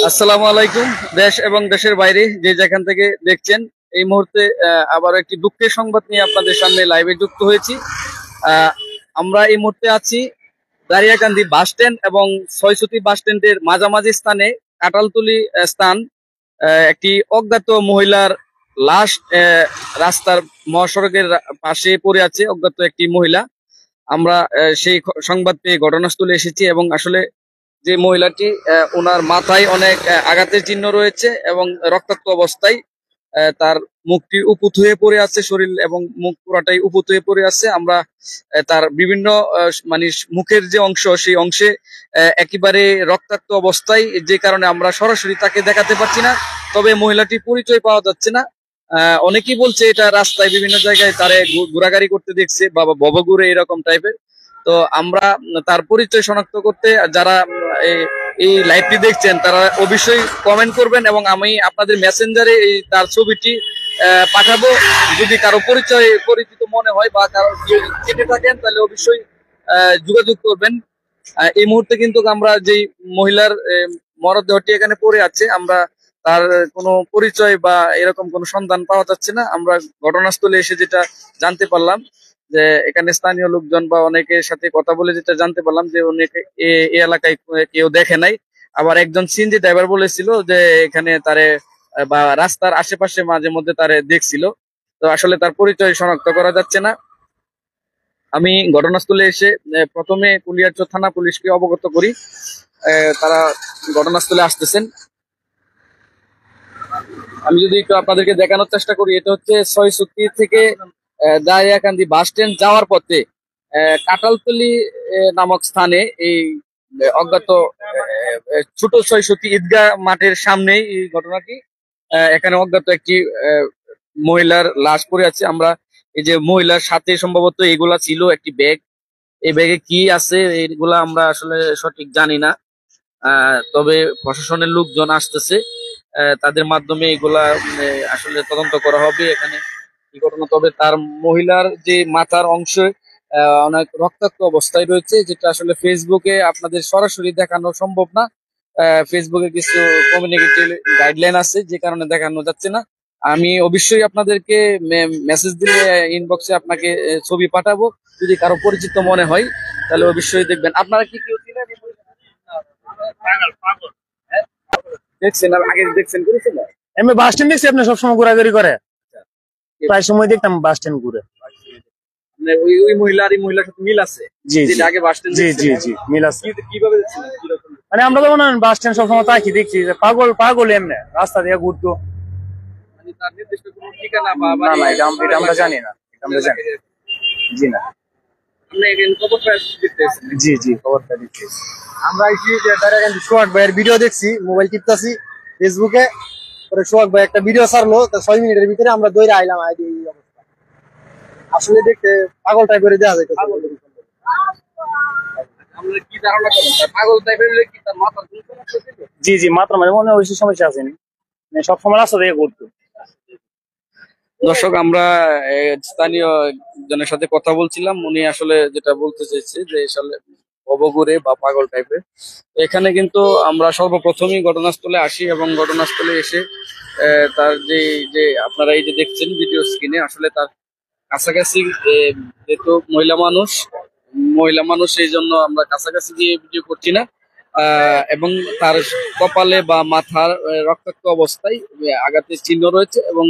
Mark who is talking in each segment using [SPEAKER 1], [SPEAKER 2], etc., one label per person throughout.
[SPEAKER 1] আসসালামু আলাইকুম। দেশ এবং দেশের বাইরে যে যেখান থেকে দেখছেন, এই মুহূর্তে আবার একটি দুঃখের সংবাদ নিয়ে আপনাদের সামনে লাইভে যুক্ত হয়েছি। আহ, আমরা এই মুহূর্তে আছি দারিয়াকান্দি বাস স্ট্যান্ড এবং ছয়ছতি বাস স্ট্যান্ডের মাঝামাঝি স্থানে, কাটালতলি স্থান। একটি অজ্ঞাত মহিলার লাশ রাস্তার মহাসড়কের পাশে পড়ে আছে, অজ্ঞাত একটি মহিলা। আমরা সেই সংবাদ পেয়ে ঘটনাস্থলে এসেছি এবং আসলে যে মহিলাটি, ওনার মাথায় অনেক আঘাতের চিহ্ন রয়েছে এবং রক্তাক্ত অবস্থায় তার মুখটি উপুত হয়ে পড়ে আছে, শরীর এবং মুখ পুরাটাই উপুত হয়ে পড়ে আছে। আমরা তার বিভিন্ন মানে মুখের যে অংশ, সেই অংশে একেবারে রক্তাক্ত অবস্থায়, যে কারণে আমরা সরাসরি তাকে দেখাতে পারছি না। তবে মহিলাটির পরিচয় পাওয়া যাচ্ছে না। অনেকেই বলছে এটা রাস্তায় বিভিন্ন জায়গায় তারে ঘোরাঘুরি করতে দেখছে, বা ভবঘুরে এরকম টাইপের। তো আমরা তার পরিচয় শনাক্ত করতে, যারা এই লাইভটি দেখছেন তারা অবশ্যই কমেন্ট করবেন এবং আমি আপনাদের মেসেঞ্জারে তার ছবিটি পাঠাবো। যদি কারো পরিচিত মনে হয় বা কারো কেটে থাকেন তাহলে অবশ্যই যোগাযোগ করবেন। এই মুহূর্তে কিন্তু আমরা যেই মহিলার মরদেহটি এখানে পড়ে আছে, আমরা তার কোনো পরিচয় বা এরকম কোনো সন্ধান পাওয়া যাচ্ছে না। আমরা ঘটনাস্থলে এসে যেটা জানতে পারলাম, যে এখানে স্থানীয় লোকজন বা অনেকের সাথে কথা বলে যেটা জানতে পারলাম, যে অনেকে এই এলাকায় কেউ দেখে নাই। আবার একজন সিএনজি ড্রাইভার বলেছিল যে এখানে তারে বা রাস্তার আশেপাশে মাঝে মধ্যে তারে দেখছিল। তো আসলে তার পরিচয় শনাক্ত করা যাচ্ছে না। আমি ঘটনাস্থলে এসে প্রথমে কুলিয়ারচর থানা পুলিশকে অবগত করি। তারা ঘটনাস্থলে আসতেছেন। আমি যদি একটু আপনাদেরকে দেখানোর চেষ্টা করি, এটা হচ্ছে ছয়ছতি থেকে দারিয়াকান্দি বাস স্ট্যান্ড যাওয়ার পথে কাটালতলি নামক স্থানে এই অজ্ঞাত ছোট ছয়ছতি ঈদগাহ মাঠের সামনেই এই ঘটনাটি। এখানে অজ্ঞাত একটি মহিলার লাশ পড়ে আছে। আমরা এই যে মহিলার সাথে সম্ভবত এগুলা ছিল একটি ব্যাগ, এই ব্যাগে কি আছে এইগুলা আমরা আসলে সঠিক জানি না। তবে প্রশাসনের লোকজন আসতেছে, তাদের মাধ্যমে এগুলা আসলে তদন্ত করা হবে এখানে কি ঘটনা। তবে তার মহিলার যে মাথার অংশ অনেক রক্তাক্ত অবস্থায় রয়েছে, যেটা আসলে ফেসবুকে আপনাদের সরাসরি দেখানো সম্ভব না। ফেসবুকে কিছু কমিউনিটি গাইডলাইন আছে, যে কারণে দেখানো যাচ্ছে না। আমি অবশ্যই আপনাদেরকে মেসেজ দিলে ইনবক্সে আপনাকে ছবি পাঠাবো। যদি কারো পরিচিত মনে হয় তাহলে অবশ্যই দেখবেন। আপনারা কি কেউ চিনেন? হ্যাঁ? দেখছেন আর আগে দেখছেন, করেছেন না?
[SPEAKER 2] আমি বাস স্ট্যান্ড দেখছি আপনি সবসময় ঘোরাঘুরি করে, প্রায় সময় দেখতাম বাস স্ট্যান্ড ঘুরে।
[SPEAKER 1] মানে ওই মহিলা আর এই মহিলার সাথে মিল আছে?
[SPEAKER 2] জি জি
[SPEAKER 1] আগে বাস স্ট্যান্ড,
[SPEAKER 2] জি জি জি মিল আছে।
[SPEAKER 1] কিভাবে দেখছেন, কিরকম?
[SPEAKER 2] মানে আমরা তো বাস স্ট্যান্ড সবসময় তাকি দেখছি যে পাগল পাগল এমনি রাস্তা দিয়ে ঘুরতো।
[SPEAKER 1] মানে তার নির্দিষ্ট কোনো ঠিকানা বা
[SPEAKER 2] না না, এটা আমরা জানি না, এটা আমরা জানি জি না।
[SPEAKER 1] আপনি এখানে খবরটা দেখতে এসেছেন?
[SPEAKER 2] জি জি খবরটা দেখছি। আমরা এসে দারিয়াকান্দি সোহাগ ভাইয়ের ভিডিও দেখছি, মোবাইল টিপতাছি ফেসবুকে, পরে সোহাগ ভাই একটা ভিডিও ছাড়লো, তো 6 মিনিটের ভিতরে আমরা দৌড়ে আইলাম। এই অবস্থা আসলে দেখতে পাগল টাইপের দেখা যায়।
[SPEAKER 1] আমরা কি ধারণা করেন পাগল টাইপের? কি তার মাথার কোনো সমস্যা ছিল?
[SPEAKER 2] জি জি মাত্র মানে মনে হয় সমস্যা আছে, সব সময় রাস্তা থেকে ঘুরতো।
[SPEAKER 1] দর্শক, আমরা স্থানীয় জনের সাথে কথা বলছিলাম। উনি আসলে যেটা বলতে চাইছে যে আসলে অবঘুরে বা পাগল টাইপের। এখানে কিন্তু আমরা সর্বপ্রথমই ঘটনাস্থলে আসি এবং ঘটনাস্থলে এসে তার যে আপনারা এই যে দেখছেন ভিডিও স্ক্রিনে, আসলে তার কাছাকাছি যেহেতু মহিলা মানুষ এই জন্য আমরা কাছাকাছি গিয়ে ভিডিও করছি না। এবং তার কপালে বা মাথার রক্তাক্ত অবস্থায় আঘাতের চিহ্ন রয়েছে, এবং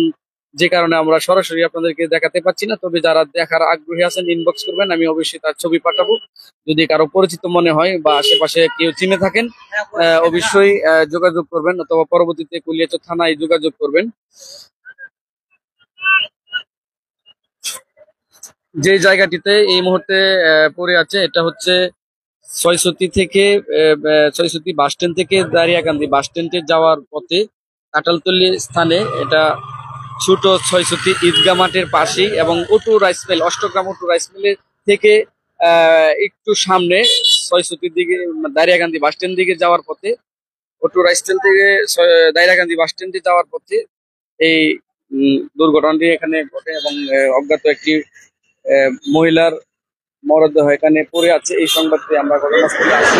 [SPEAKER 1] যে কারণে আমরা সরাসরি আপনাদেরকে দেখাতে পাচ্ছি না। তবে যারা দেখার আগ্রহী আছেন ইনবক্স করবেন, আমি অবশ্যই তার ছবি পাঠাবো। যদি কারো পরিচিত মনে হয় বা আশেপাশে কেউ চিনে থাকেন, অবশ্যই যোগাযোগ করবেন, অথবা পরবর্তীতে কুলিয়াচর থানায় যোগাযোগ করবেন। যে জায়গাটিতে এই মুহূর্তে পড়ে আছে, এটা হচ্ছে ছয়ছতি বাস স্ট্যান্ড থেকে দারিয়াকান্দি বাস স্ট্যান্ডে যাওয়ার পথে কাটালতলি স্থানে। এটা ছোট ছয়ছতি ঈদগাহ মাঠের পাশেই, এবং auto rice mill, Ashtagram auto rice মিলের থেকে একটু সামনে ছয়ছতির দিকে দারিয়াকান্দি বাস স্ট্যান্ড দিকে যাওয়ার পথে, অটু রাইস মিল থেকে দারিয়াকান্দি বাস স্ট্যান্ডে যাওয়ার পথে এই দুর্ঘটনাটি এখানে ঘটে, এবং অজ্ঞাত একটি মহিলার মরদেহ এখানে পড়ে আছে। এই সংবাদটি আমরা ঘটনাস্থলে আসি।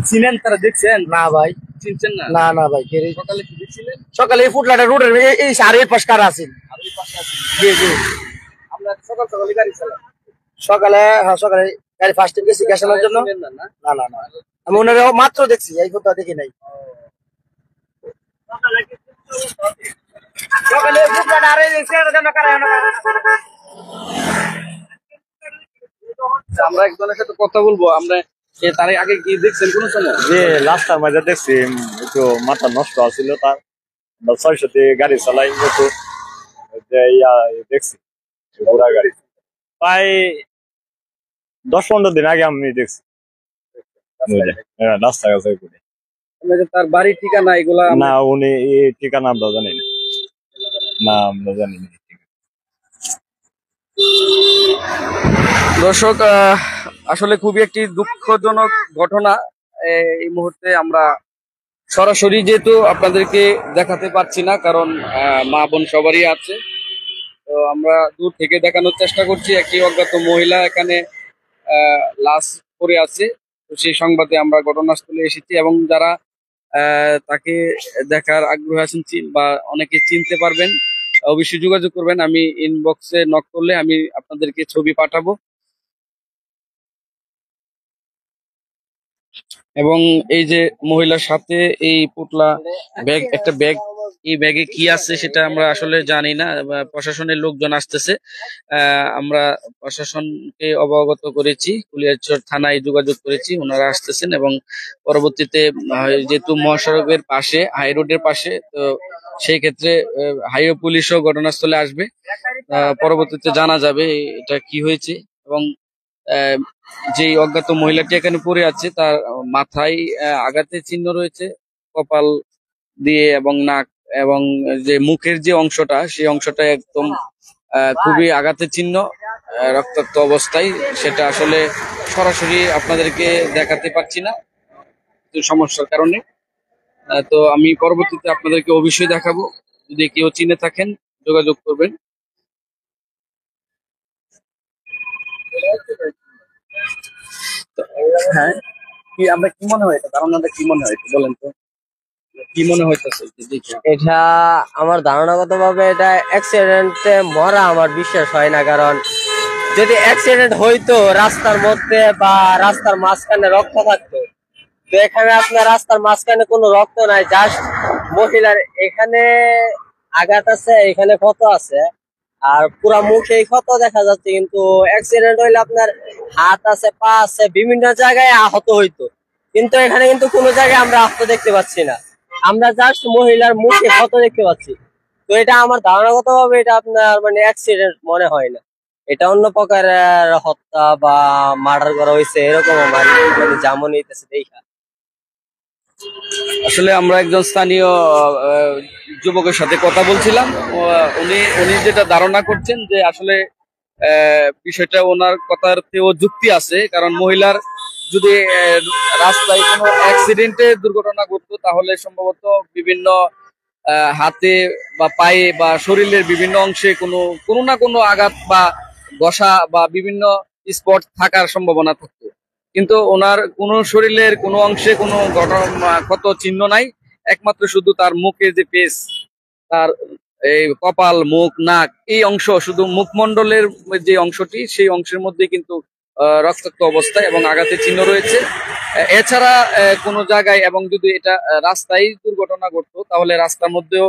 [SPEAKER 1] চিনেন তারা, দেখছেন?
[SPEAKER 2] না ভাই,
[SPEAKER 1] চিনছেন না?
[SPEAKER 2] না না ভাই, কে রে?
[SPEAKER 1] সকালে কি দেখছিলেন?
[SPEAKER 2] সকালে এই ফুটলাটা রোডের এই সারের পাশ কারা আছেন?
[SPEAKER 1] আর ওই পাশে আছে।
[SPEAKER 2] জি জি।
[SPEAKER 1] আমরা সকাল সকালে গাড়ি চালাই।
[SPEAKER 2] সকালে, হ্যাঁ সকালে গাড়ি ফার্স্ট টাইম গেছি গ্যাস আনার জন্য।
[SPEAKER 1] চিনেন না, না?
[SPEAKER 2] না না না, আমি ওনারে মাত্র দেখছি, এই ফুটটা দেখি নাই। সকালে ফুটলাটা আরে দেখছি এর জন্য কারা
[SPEAKER 1] আমরা একজনের সাথে কথা বলবো। আমরা তার আগে কি দেখছেন কোন সময়?
[SPEAKER 3] যে লাস্টার মাঝে দেখছি একটু মাথা নষ্ট আছিল তার, 600 গাড়ি চালাই একটু দেখছি ঘোড়া গাড়ি প্রায় 10-15 দিন আগে আমি দেখছি রাস্তা কাছে করে।
[SPEAKER 1] তার বাড়ির ঠিকানা এগুলা
[SPEAKER 3] না উনি এই ঠিকানা আমরা জানি না, না আমরা জানি না।
[SPEAKER 1] দর্শক, আসলে খুবই একটি দুঃখজনক ঘটনা। এই মুহূর্তে আমরা সরাসরি যেহেতু আপনাদেরকে দেখাতে পারছি না, কারণ মা বোন সবারই আছে, তো আমরা দূর থেকে দেখানোর চেষ্টা করছি। একটি অজ্ঞাত মহিলা এখানে লাশ পড়ে আছে, তো সেই সংবাদে আমরা ঘটনাস্থলে এসেছি এবং যারা তাকে দেখার আগ্রহ আছেন বা অনেকে চিনতে পারবেন, অবশ্যই যোগাযোগ করবেন। আমি ইনবক্সে নক করলে আমি আপনাদেরকে ছবি পাঠাবো। এবং এই যে মহিলার সাথে এই পুতলা ব্যাগ, একটা ব্যাগ, এই ব্যাগে কি আছে সেটা আমরা আসলে জানি না। প্রশাসনের লোকজন আসতেছে, আমরা প্রশাসনকে অবগত করেছি, কুলিয়ারচর থানায় যোগাযোগ করেছি, ওনারা আসতেছেন এবং পরবর্তীতে যেহেতু মহাসড়কের পাশে, হাই রোডের পাশে, তো সেই ক্ষেত্রে হাইওয়ে পুলিশও ঘটনাস্থলে আসবে। পরবর্তীতে জানা যাবে এটা কি হয়েছে। এবং আহ, যে অজ্ঞাত মহিলাটি এখানে পড়ে আছে তার মাথায় আঘাতের চিহ্ন রয়েছে, কপাল দিয়ে এবং নাক এবং যে মুখের যে অংশটা, সেই অংশটা একদম খুবই আঘাতের চিহ্ন, রক্তাক্ত অবস্থায়। সেটা আসলে সরাসরি আপনাদেরকে দেখাতে পারছি না কিছু সমস্যার কারণে। তো আমি পরবর্তীতে আপনাদেরকে অবশ্যই দেখাবো। যদি কেউ চিনে থাকেন যোগাযোগ করবেন। হ্যাঁ, কি আমরা কি মনে হয়, এটা ধারণাটা কি মনে হয় একটু বলেন তো, কি মনে হইতেছে দেখে?
[SPEAKER 2] এটা আমার ধারণাগত ভাবে এটা অ্যাক্সিডেন্টে মরা আমার বিশ্বাস হয় না, কারণ যদি অ্যাক্সিডেন্ট হইতো রাস্তার মধ্যে বা রাস্তার মাঝখানে রক্ত থাকতো, তো এখানে আপনার রাস্তার মাঝখানে কোনো রক্ত নাই, জাস্ট মহিলার এখানে আঘাত আছে, এখানে ক্ষত আছে, আর পুরা মুখে ক্ষত দেখা যাচ্ছে। কিন্তু অ্যাক্সিডেন্ট হইলে আপনার হাত আছে, পা আছে, বিভিন্ন জায়গায় আহত হইতো, কিন্তু এখানে কিন্তু কোনো জায়গায় আমরা আহত দেখতে পাচ্ছি না, আমরা জাস্ট মহিলার মুখে ক্ষত দেখতে পাচ্ছি। তো এটা আমার ধারণাগত ভাবে এটা আপনার মানে অ্যাক্সিডেন্ট মনে হয় না, এটা অন্য প্রকারের হত্যা বা মার্ডার করা হয়েছে এরকম আমার মানে যেমন হইতেছে দেখা।
[SPEAKER 1] আসলে আমরা একজন স্থানীয় যুবকের সাথে কথা বলছিলাম। উনি উনি যেটা ধারণা করছেন যে আসলে বিষয়টা ওনার কথাতেও যুক্তি আছে, কারণ মহিলার যদি রাস্তায় কোনো অ্যাক্সিডেন্টে দুর্ঘটনা ঘটতো তাহলে সম্ভবত বিভিন্ন হাতে বা পায়ে বা শরীরের বিভিন্ন অংশে কোনো কোনো না কোনো আঘাত বা ঘষা বা বিভিন্ন স্পট থাকার সম্ভাবনা থাকতো। কিন্তু ওনার কোনো শরীরের কোনো অংশে কোনো ক্ষত চিহ্ন নাই, একমাত্র শুধু তার মুখে যে পেস, তার এই কপাল, মুখ, নাক, এই অংশ, শুধু মুখমণ্ডলের যে অংশটি, সেই অংশের মধ্যে কিন্তু রক্তাক্ত অবস্থায় এবং আঘাতের চিহ্ন রয়েছে। এছাড়া কোনো জায়গায়, এবং যদি এটা রাস্তায় দুর্ঘটনা ঘটতো তাহলে রাস্তার মধ্যেও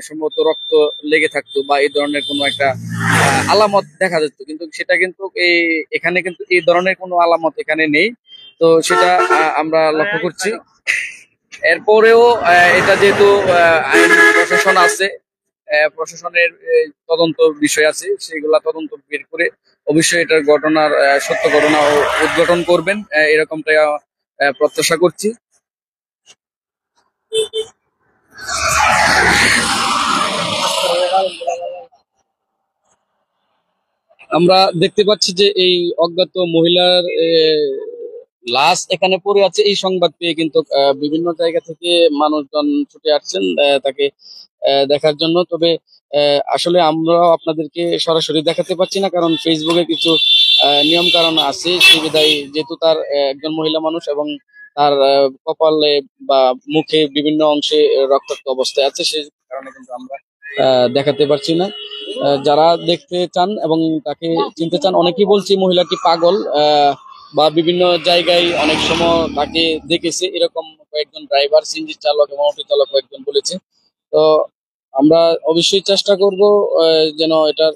[SPEAKER 1] সম্ভবত রক্ত লেগে থাকতো বা এই ধরনের কোনো একটা আলামত দেখা যেত, কিন্তু সেটা কিন্তু এখানে কিন্তু এই ধরনের কোনো আলামত এখানে নেই। তো সেটা আমরা লক্ষ্য করছি। এরপরেও এটা যেহেতু আইন প্রশাসন আছে, প্রশাসনের তদন্ত বিষয় আছে, সেগুলা তদন্ত বের করে অবশ্যই এটার ঘটনার সত্য ঘটনা উদ্ঘাটন করবেন, এরকমটাই প্রত্যাশা করছি। আমরা দেখতে পাচ্ছি যে এই অজ্ঞাত মহিলার লাশ এখানে পড়ে আছে। এই সংবাদ পেয়ে কিন্তু বিভিন্ন জায়গা থেকে মানুষজন ছুটে আসছেন তাকে দেখার জন্য। তবে আসলে আমরা আপনাদেরকে সরাসরি দেখাতে পাচ্ছি না, কারণ ফেসবুকে কিছু নিয়ম কারণ আছে, সে বিধায় যেহেতু তার একজন মহিলা মানুষ এবং তার কপালে বা মুখে বিভিন্ন অংশে রক্তাক্ত অবস্থায় আছে, সেই কারণে কিন্তু আমরা দেখাতে পারছি না। যারা দেখতে চান এবং তাকে চিনতে চান, অনেকেই বলছি মহিলাটি পাগল, বা বিভিন্ন জায়গায় অনেক সময় তাকে দেখেছে, এরকম কয়েকজন ড্রাইভার, সিএনজি চালক এবং অটো চালক কয়েকজন বলেছে। তো আমরা অবশ্যই চেষ্টা করব যেন এটা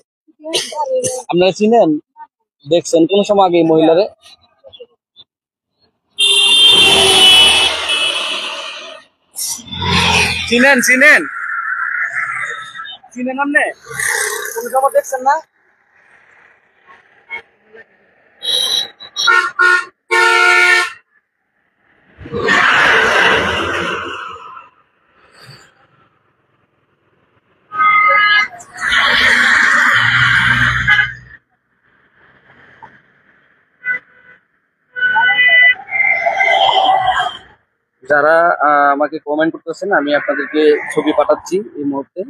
[SPEAKER 1] আপনারা চিনেন, দেখছেন কোন সময় আগে এই মহিলারে চিনেন চিনেন চিনেন আপনি কোন সময় দেখছেন না? যারা আমাকে কমেন্ট করতেছেন, আমি আপনাদেরকে ছবি পাঠাচ্ছি এই মুহূর্তে।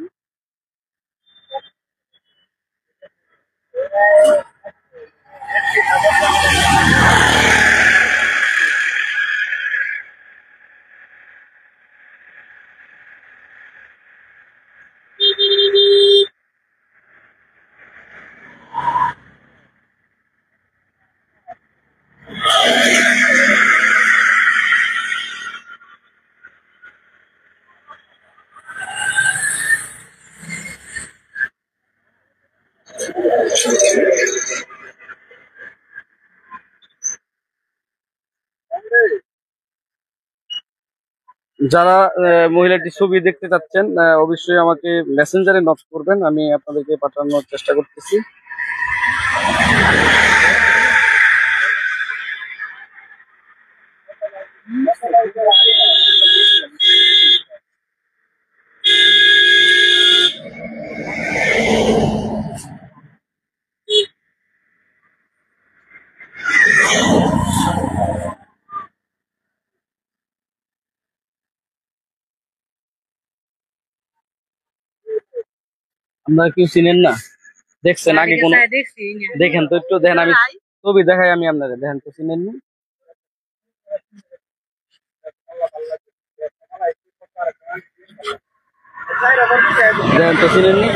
[SPEAKER 1] যারা মহিলাটির ছবি দেখতে চাচ্ছেন, অবশ্যই আমাকে মেসেঞ্জারে নক করবেন, আমি আপনাদেরকে পাঠানোর চেষ্টা করতেছি। আপনারা কেউ চিনেন না, দেখছেন আগে কোন? দেখেন তো, একটু দেখেন, আমি ছবি দেখাই, আমি আপনাদের দেখেন তো, চিনেন নি? দেখেন তো, চিনেন নি?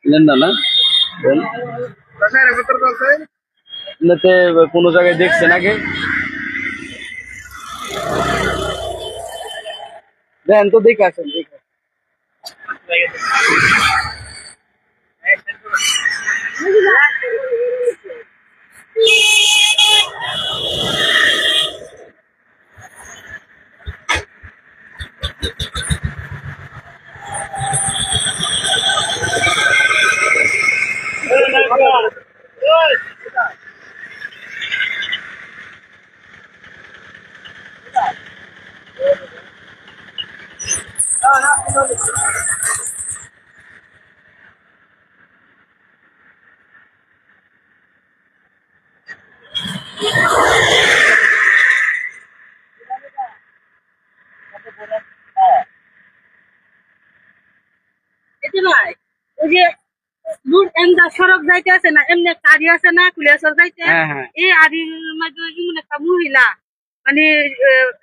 [SPEAKER 1] চিনেন না না? এমনিতে কোনো জায়গায় দেখছেন আগে? দেখেন তো, দেখে আসেন, দেখে।
[SPEAKER 4] ওই যে দূর এমদা সড়ক যাইতে আছে না, এমনি একটা আড়ি আছে না, কুলিয়াচর যাইতে,
[SPEAKER 1] হ্যাঁ হ্যাঁ
[SPEAKER 4] এই আড়ির মাঝে এমন একটা মহিলা মানে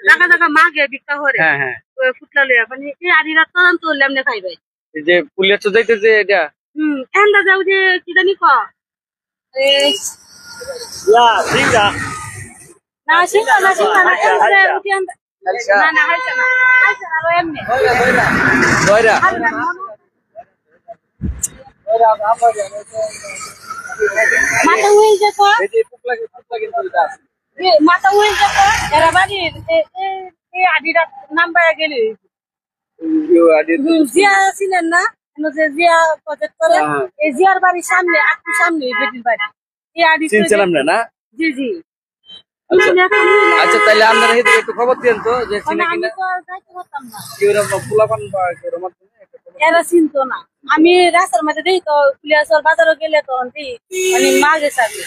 [SPEAKER 4] জায়গা জায়গা মাগে ভিক্ষা করে
[SPEAKER 1] হ্যাঁ হ্যাঁ,
[SPEAKER 4] ফুটলা লইয়া, মানে এই আড়িরা তদন্ত হলে এমনি খাইবে।
[SPEAKER 1] এই যে পুলিশ যাইতে যে এটা
[SPEAKER 4] এমদা যাও যে কি জানি ক না সিংহ না সিংহ না না না হাইছে না এমনি
[SPEAKER 1] দয়রা
[SPEAKER 4] মাথা হয়ে যেত,
[SPEAKER 1] এই যে পুকলা কিন্তু এটা আছে।
[SPEAKER 4] মাথা হয়ে যেত এরা বাড়ির এই আড়িরা নাম পাইয়া গেলি জিয়া ছিলেন না, যে জিয়া প্রজেক্ট করে, এই জিয়ার বাড়ির সামনে একটু সামনে বেটির বাড়ি, এই আড়ি
[SPEAKER 1] চিনছিলাম না না?
[SPEAKER 4] জি জি।
[SPEAKER 1] আচ্ছা, তাহলে আপনারা এদিকে একটু খবর দিন তো, যে চিনে কিনা কি ওরকম পোলাপান বা এরকম
[SPEAKER 4] এরা চিনতো না। আমি রাস্তার মধ্যে দেখি তো কুলিয়াচর বাজারও গেলে তখন দেখি মানে মা গেছে আগে।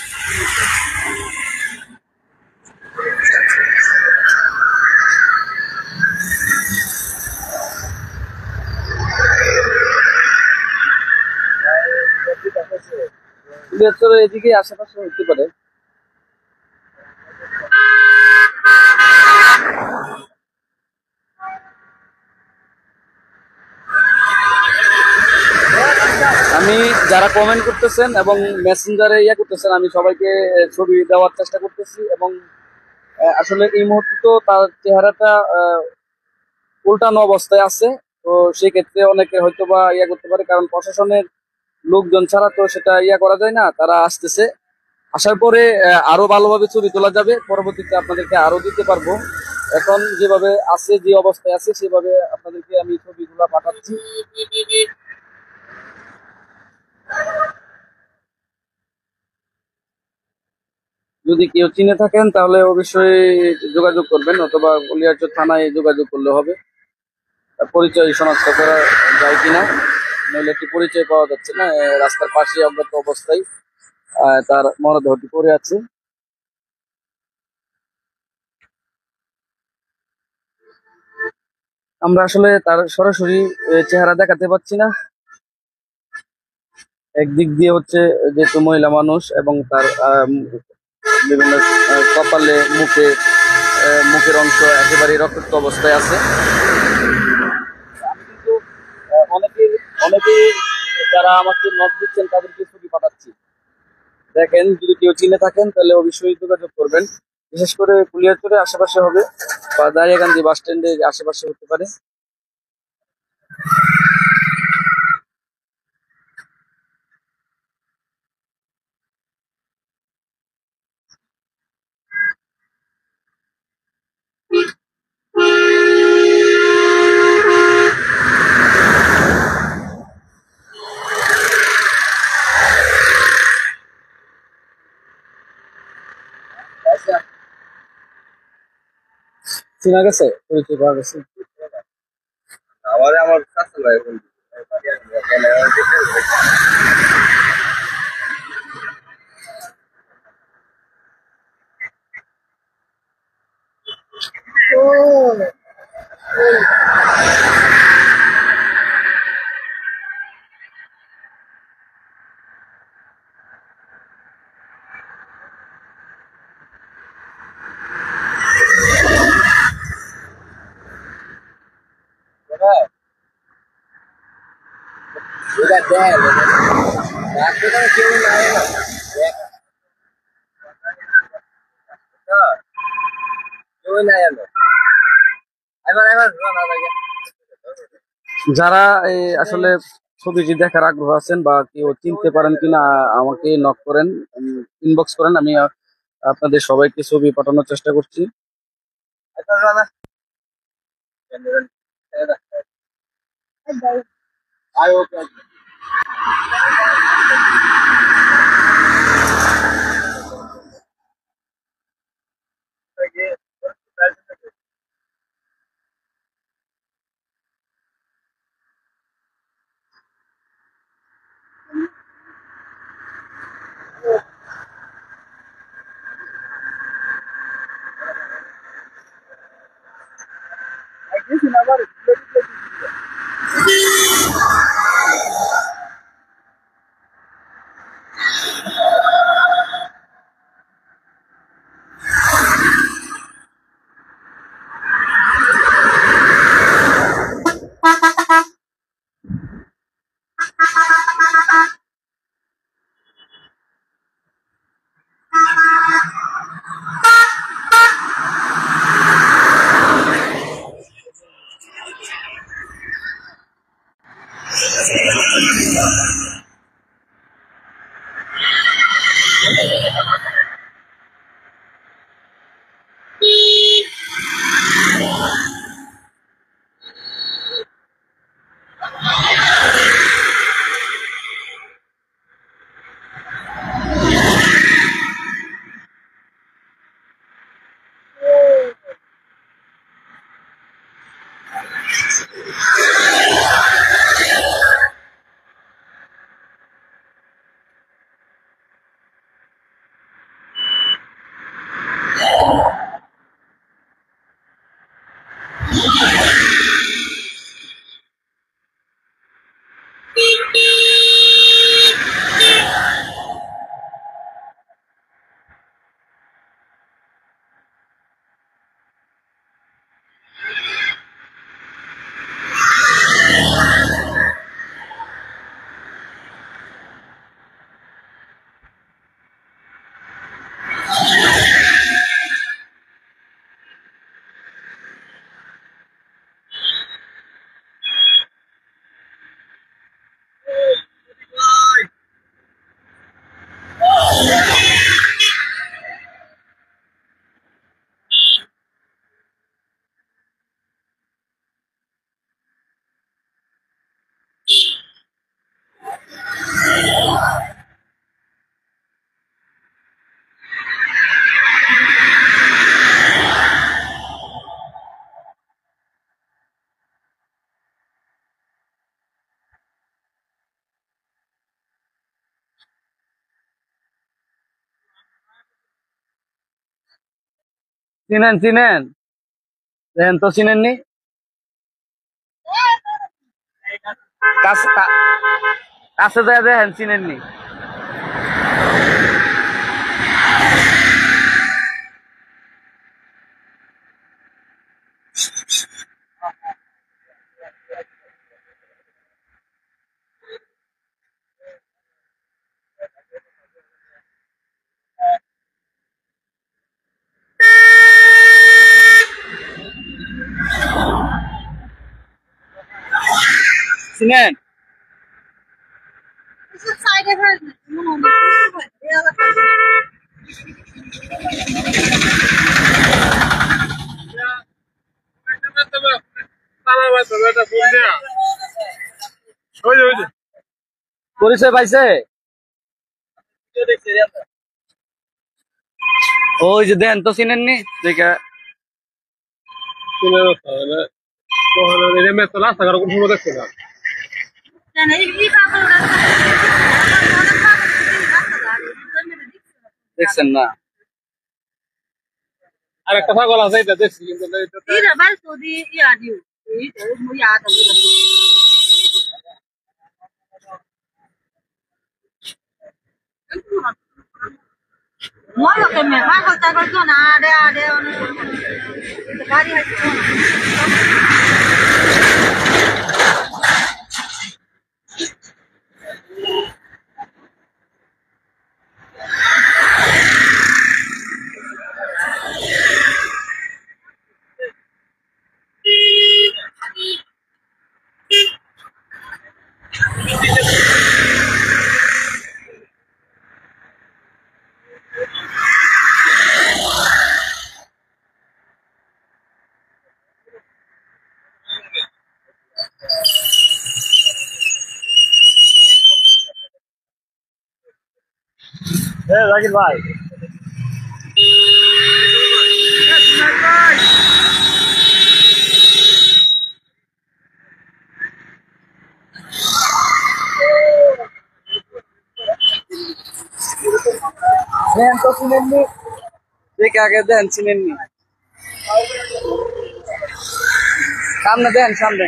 [SPEAKER 1] বৃহত্তর এদিকে আশেপাশে হতে পারে। আমি যারা কমেন্ট করতেছেন এবং মেসেঞ্জারে করতেছেন, আমি সবাইকে ছবি দেওয়ার চেষ্টা করতেছি এবং আসলে এই মুহূর্তে তো তার চেহারাটা উল্টানো অবস্থায় আছে। তো সেক্ষেত্রে অনেকে হয়তো বা করতে পারে, কারণ প্রশাসনের লোকজন ছাড়া তো সেটা করা যায় না। তারা আসতেছে, আসার পরে আরো ভালোভাবে ছবি তোলা যাবে, পরবর্তীতে আপনাদেরকে আরো দিতে পারবো। এখন যেভাবে আছে, যে অবস্থায় আছে সেভাবে আপনাদেরকে আমি ছবিগুলা পাঠাচ্ছি। যদি কেউ চিনে থাকেন তাহলে অবশ্যই যোগাযোগ করবেন, অথবা গলিয়ারচর থানায় যোগাযোগ করলে হবে। তার পরিচয় শনাক্ত করা যায় কিনা, নইলে একটি পরিচয় পাওয়া যাচ্ছে না। রাস্তার পাশে অজ্ঞাত অবস্থায় তার মরদেহটি পড়ে আছে। আমরা আসলে তার সরাসরি চেহারা দেখাতে পাচ্ছি না। একদিক দিয়ে হচ্ছে যেহেতু মহিলা মানুষ এবং তার বিভিন্ন কপালে, মুখের অংশ একেবারে রক্তাক্ত অবস্থায় আছে। আমি কিন্তু অনেকেই যারা আমাকে নক দিচ্ছেন তাদেরকে ছবি পাঠাচ্ছি। দেখেন, যদি কেউ চিনে থাকেন তাহলে অবশ্যই যোগাযোগ করবেন। বিশেষ করে কুলিয়ারচরের আশেপাশে হবে বা দারিয়াকান্দি বাস স্ট্যান্ডের আশেপাশে হতে পারে। আচ্ছা, চেনা গেছে, পরিচয় পাওয়া গেছে।
[SPEAKER 3] আমার কাছে ভাই বন্ধু এটা দেয় রাস্তাটা কেউ নাই না কেউ নাই এলো এবার এবার না লাগে
[SPEAKER 1] যারা আসলে ছবিটি দেখার আগ্রহ আছেন বা কেউ চিনতে পারেন কিনা, আমাকে নক করেন, ইনবক্স করেন। আমি আপনাদের সবাইকে ছবি পাঠানোর চেষ্টা করছি।
[SPEAKER 3] এটা না আই ওকে
[SPEAKER 1] চিনেন চিনেন, দেখেন তো চিনেননি। কাছে যায় দেখেন চিনেননি। চিনেন? পরিচয় পাইছে? ওই যে দেন তো চিনেননি দেখে। দেখছেন না?
[SPEAKER 2] আর একটা ছাগল আছে এটা দেখছি কিন্তু
[SPEAKER 4] Molo que me bajo, está con área,
[SPEAKER 3] Zakir ভাই
[SPEAKER 1] দেন তো চিনেননি দেখে, আগে দেন চিনেননি। সামনে দেন, সামনে।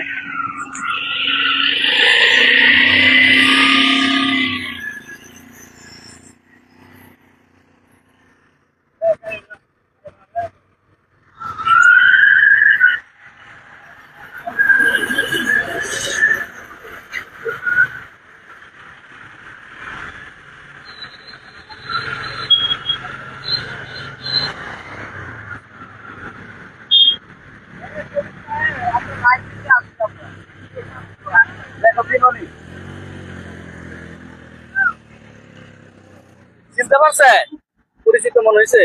[SPEAKER 1] চিনতে পারছেন? পরিচিত মনে হয়েছে?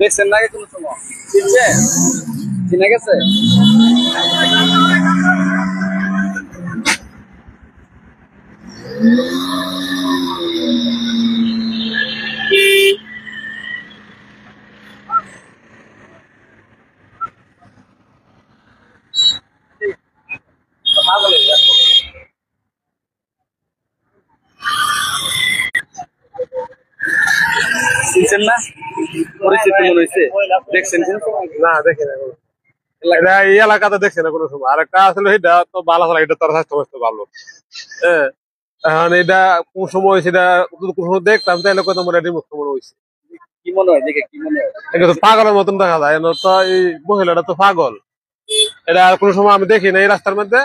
[SPEAKER 1] দেখছেন না আগে কোনো সময়? চিনছেন? চিনে গেছে? চিনছেন না? পরিচিত মনে হয়েছে? দেখছেন কোন সময়?
[SPEAKER 2] না দেখে না এটা এই এলাকাতে দেখছে না কোনো সময়। আর একটা আসলে এটা তো ভালো হয়, এটা তোর স্বাস্থ্য স্বাস্থ্য ভালো। হ্যাঁ এখন এটা কোন সময় হয়েছে এটা কোন সময় দেখতাম তাহলে কত মনে রিমুভ মনে হয়েছে।
[SPEAKER 1] কি মনে হয় দেখে? কি মনে হয়?
[SPEAKER 2] এটা তো পাগলের মতন দেখা যায় তো এই মহিলাটা তো পাগল। এটা আর কোন সময় আমি দেখি না এই রাস্তার মধ্যে।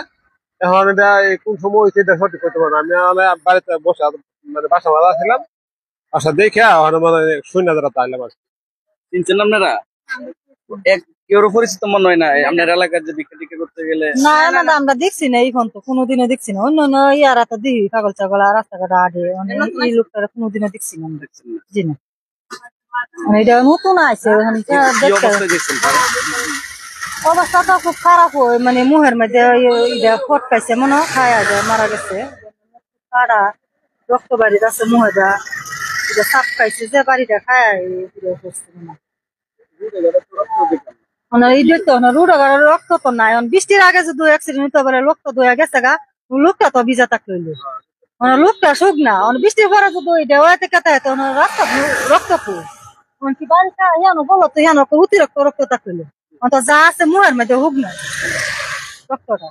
[SPEAKER 2] এখন এটা এই কোন সময় হয়েছে এটা সঠিক করতে পারবো না। আমি আমার বাড়িতে বসে মানে বাসা বাঁধা ছিলাম, বাসা দেখে মানে শূন্য যারা তাইলাম আর কি।
[SPEAKER 1] চিনছেন আপনারা? এক কেউ পরিচিত মনে হয় না আপনার এলাকার যে ভিক্ষা টিক্ষা করতে গেলে?
[SPEAKER 5] না না না, আমরা দেখছি না, এখন তো কোনোদিনও দেখছি না। অন্য অন্য ইয়ারা তো দিই পাগল ছাগল আর রাস্তাঘাটে আগে, এই লোকটা কোনোদিনও দেখছি না আমরা।
[SPEAKER 1] দেখছেন না?
[SPEAKER 5] জি না, এটা নতুন আছে ওখানে
[SPEAKER 1] কি অবস্থায় দেখছেন তারা?
[SPEAKER 5] অবস্থাটা খুব খারাপ হয়, মানে মুহের মধ্যে এটা ফট পাইছে মনে হয়, খায়া যায় মারা গেছে। কাটা রক্ত বাড়ি আছে মুহেটা, এটা সাপ খাইছে যে বাড়িটা খায় করছে মনে হয়। মানে এই দেখতে রোডে রক্ত তো নাই, বৃষ্টির আগে যদি অ্যাক্সিডেন্ট হতে পারে, রক্ত দয়া গেছে গা, লোকটা তো ভিজা থাকলো, মানে লোকটা শুক না, বৃষ্টির পরে যদি ওইটা ওইতে কেটে রাস্তা রক্ত ফুল কি বাড়িটা ইয়ানো বলো তো, ইয়ানো অতিরিক্ত রক্ত থাকলো, অন্ত যা আছে মুহের মধ্যে হুক না রক্তটা।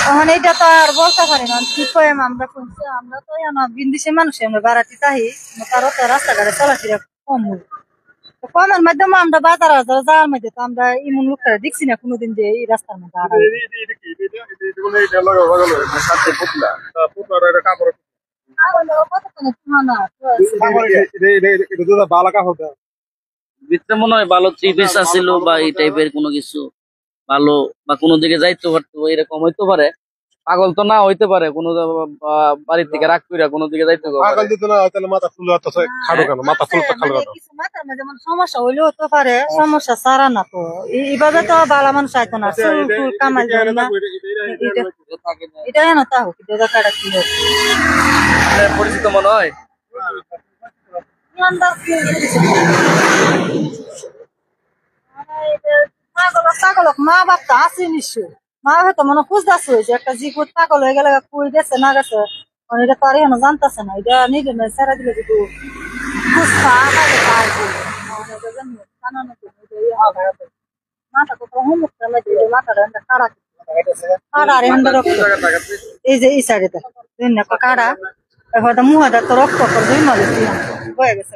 [SPEAKER 5] এখন এইটা তো আর বলতে পারি না কি কইম, আমরা শুনছি, আমরা তো বিন্দিসে মানুষ, আমরা বাড়াতে তাহি তারও তো রাস্তাঘাটে চলাফেরা কম হয়, কমের মাধ্যমে আমরা বাজার যাওয়ার মধ্যে তো আমরা এমন লোকটা দেখছি না কোনোদিন যে এই রাস্তার মধ্যে
[SPEAKER 1] ভিতরে মনে হয় ভালো থ্রি পিস আছিল বা এই টাইপের কোনো কিছু ভালো, বা কোনো দিকে যাইতে পারতো, এরকম হইতে পারে। পাগল তো না হইতে পারে, কোনো বাড়ির থেকে রাগ কইরা কোনো দিকে যাইতে পারে।
[SPEAKER 2] মাথা ফুল খাড়ো কেন, মাথা ফুল খাড়ো কেন?
[SPEAKER 5] কিছু মাথার মধ্যে সমস্যা হইলেও হতে পারে, সমস্যা সারা না তো এইভাবে তো বালা মানুষ আইতো না, চুল টুল কামাই যাবে না, এটা না তা হোক, এটা কাটা কি হচ্ছে
[SPEAKER 1] পরিচিত মনে হয়।
[SPEAKER 5] পাগলক মা বাপ তো আছে নিশ্চয়, মা হয়তো মনে খুঁজতেছে হয়েছে একটা জিকুত পাগল হয়ে গেলে কই গেছে না গেছে, এটা তো আর এখন জানতেছে না, এটা নিজে ছেড়ে দিলে কিন্তু এই যে এই সাইডে কাড়া হয়তো মুহাটা তো রক্ত হয়ে গেছে।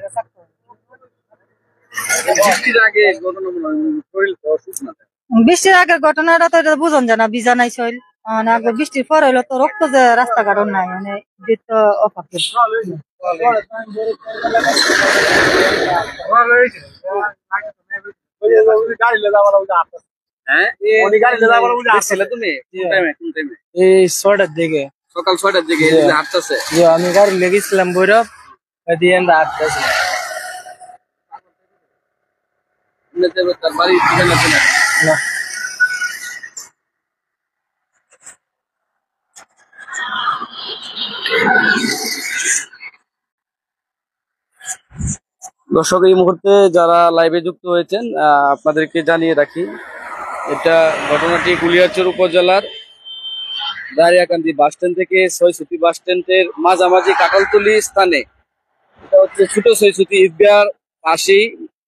[SPEAKER 5] বৃষ্টির আগের ঘটনাটা তো এটা বুঝন যায় না, ভিজা নাই শৈল, বৃষ্টির পর হইলো তো রক্ত যে রাস্তাঘাট নাই, মানে অপাকে
[SPEAKER 2] এই 6টার দিকে,
[SPEAKER 1] সকাল 6টার দিকে হাঁটতেছে।
[SPEAKER 2] আমি গাড়ি লেগেছিলাম বৈরব দিয়ে হাঁটতেছি।
[SPEAKER 1] তার বাড়ির ঠিকানা চেনা?
[SPEAKER 2] না,
[SPEAKER 1] দর্শক, এই মুহূর্তে যারা লাইভে যুক্ত হয়েছেন আপনাদেরকে জানিয়ে রাখি, এটা ঘটনাটি কুলিয়ারচর উপজেলার দারিয়াকান্দি বাস স্ট্যান্ড থেকে ছয়ছুটি বাস স্ট্যান্ডের মাঝামাঝি কাঁঠালতলি স্থানে। এটা হচ্ছে ছোট ছয়ছুটি ঈদগার পাশেই,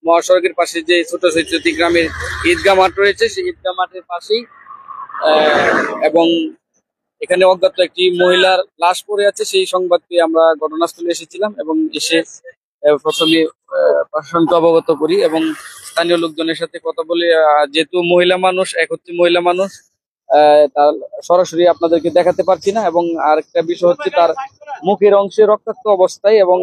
[SPEAKER 1] মহাসড়কের পাশে যে ছোট ছয়ছুটি গ্রামের ঈদগাহ মাঠ রয়েছে, সেই ঈদগাহ মাঠের পাশেই এবং এখানে অজ্ঞাত একটি মহিলার লাশ পড়ে আছে, সেই সংবাদ পেয়ে আমরা ঘটনাস্থলে এসেছিলাম এবং এসে প্রথমে প্রশাসনকে অবগত করি এবং স্থানীয় লোকজনের সাথে কথা বলে, যেহেতু মহিলা মানুষ, এক হচ্ছে মহিলা মানুষ, তার সরাসরি আপনাদেরকে দেখাতে পারছি না, এবং আরেকটা বিষয় হচ্ছে তার মুখের অংশে রক্তাক্ত অবস্থায়, এবং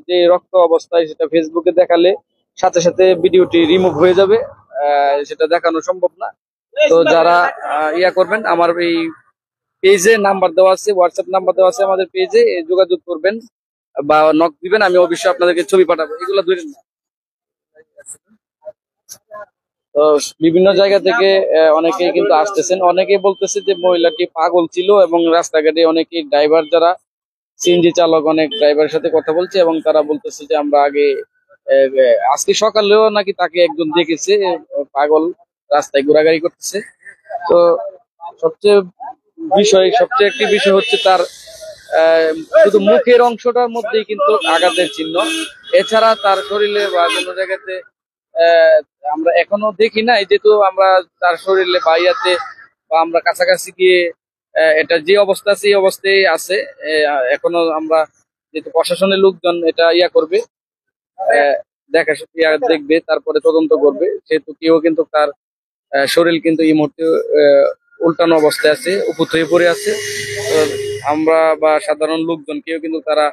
[SPEAKER 1] যে রক্ত অবস্থায় সেটা ফেসবুকে দেখালে সাথে সাথে ভিডিওটি রিমুভ হয়ে যাবে, সেটা দেখানো সম্ভব না। তো যারা ইয়া করবেন, আমার এই পেজে নাম্বার দেওয়া আছে, হোয়াটসঅ্যাপ নাম্বার দেওয়া আছে আমাদের পেজে, যোগাযোগ করবেন বা নক দিবেন, আমি অবশ্যই আপনাদেরকে ছবি পাঠাবো। এগুলো ধরেন না। তো বিভিন্ন জায়গা থেকে অনেকেই কিন্তু আসতেছেন, অনেকেই বলতেছে যে মহিলাটি পাগল ছিল, এবং রাস্তাঘাটে অনেকেই ড্রাইভার যারা সিএনজি চালক, অনেক ড্রাইভারের সাথে কথা বলছে এবং তারা বলতেছে যে আমরা আগে আজকে সকালেও নাকি তাকে একজন দেখেছে পাগল রাস্তায় ঘোরাঘুরি করতেছে। তো সবচেয়ে একটি বিষয় হচ্ছে তার শুধু মুখের অংশটার মধ্যেই কিন্তু আঘাতের চিহ্ন, এছাড়া তার শরীরে বা কোনো জায়গাতে আমরা এখনো দেখি না, যেহেতু আমরা তার শরীরে বা ইয়াতে বা আমরা কাছাকাছি গিয়ে এটা যে অবস্থা আছে এই অবস্থায় আছে, এখনো আমরা যেহেতু প্রশাসনের লোকজন এটা ইয়া করবে, দেখবে, তারপরে তদন্ত করবে, সেহেতু কেউ কিন্তু তার শরীর কিন্তু এই মুহূর্তে উল্টানো অবস্থায় আছে, উপর হয়ে পড়ে আছে। তো আমরা বা সাধারণ লোকজন কেউ কিন্তু তারা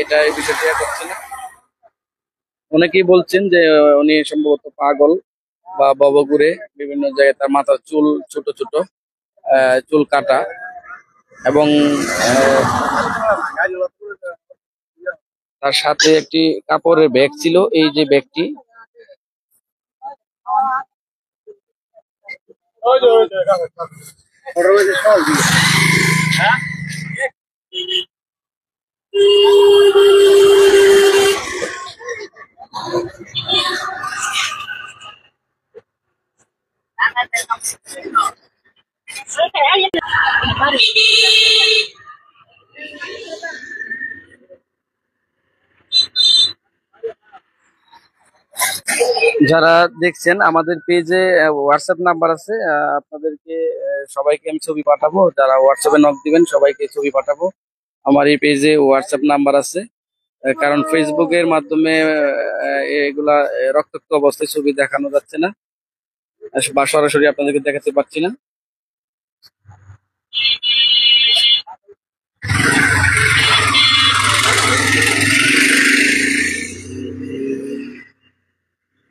[SPEAKER 1] এটা এই বিষয়টি করছে না। অনেকেই বলছেন যে উনি সম্ভবত পাগল বা ভবঘুরে, বিভিন্ন জায়গায় তার মাথার চুল ছোট ছোট, চুল কাটা, এবং আহ, তার সাথে একটি কাপড়ের ব্যাগ ছিল। এই যে ব্যাগটি, যারা দেখছেন আমাদের পেজে হোয়াটসঅ্যাপ নাম্বার আছে, আপনাদেরকে সবাইকে আমি ছবি পাঠাবো। যারা হোয়াটসঅ্যাপে নক দিবেন সবাইকে ছবি পাঠাবো। আমার এই পেজে হোয়াটসঅ্যাপ নাম্বার আছে, কারণ ফেসবুকের মাধ্যমে এগুলা রক্তাক্ত অবস্থায় ছবি দেখানো যাচ্ছে না, বা সরাসরি আপনাদেরকে দেখাতে পারছি না।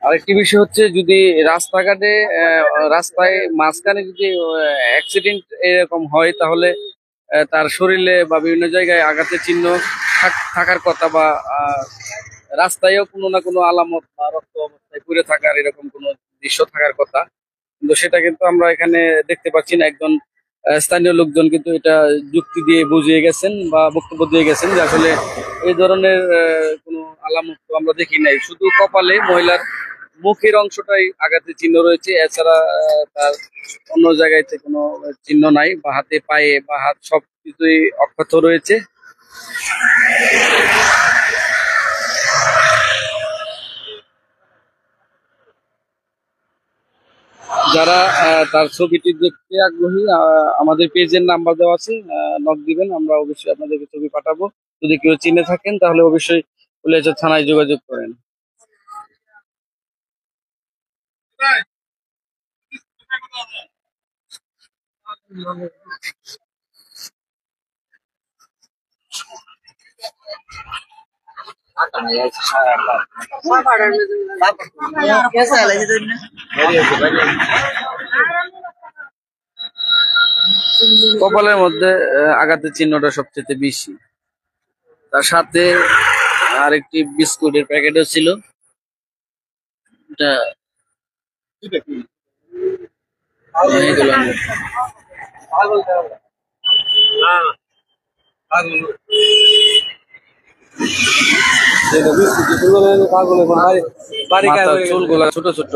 [SPEAKER 1] আরেকটি বিষয় হচ্ছে, যদি রাস্তাঘাটে রাস্তায় মাঝখানে যদি অ্যাক্সিডেন্ট এরকম হয়, তাহলে তার শরীরে বা বিভিন্ন জায়গায় আঘাতের চিহ্ন থাকার কথা, বা রাস্তায়ও কোনো না কোনো আলামত বা রক্ত অবস্থায় পড়ে থাকার এরকম কোনো দৃশ্য থাকার কথা, কিন্তু সেটা কিন্তু আমরা এখানে দেখতে পাচ্ছি না। একজন স্থানীয় লোকজন কিন্তু এটা যুক্তি দিয়ে বুঝিয়ে গেছেন বা বক্তব্য দিয়ে গেছেন যে আসলে এই ধরনের কোনো আলামত তো আমরা দেখি নাই, শুধু কপালে মহিলার মুখের অংশটাই আঘাতের চিহ্ন রয়েছে, এছাড়া তার অন্য জায়গায় কোনো চিহ্ন নাই, বা হাতে পায়ে বা হাত সবকিছুই অক্ষত রয়েছে। যারা তার ছবিটি দেখতে আগ্রহী, আমাদের পেজের নাম্বার দেওয়া আছে, নক দিবেন, আমরা অবশ্যই আপনাদেরকে ছবি পাঠাবো। যদি কেউ চিনে থাকেন তাহলে অবশ্যই ফুলেরচর থানায় যোগাযোগ করেন। কপালের মধ্যে আঘাতের চিহ্নটা সবচেয়ে বেশি, তার সাথে আরেকটি বিস্কুটের প্যাকেটও ছিল। এটা এগুলো মাথার চুলগুলা ছোট ছোট।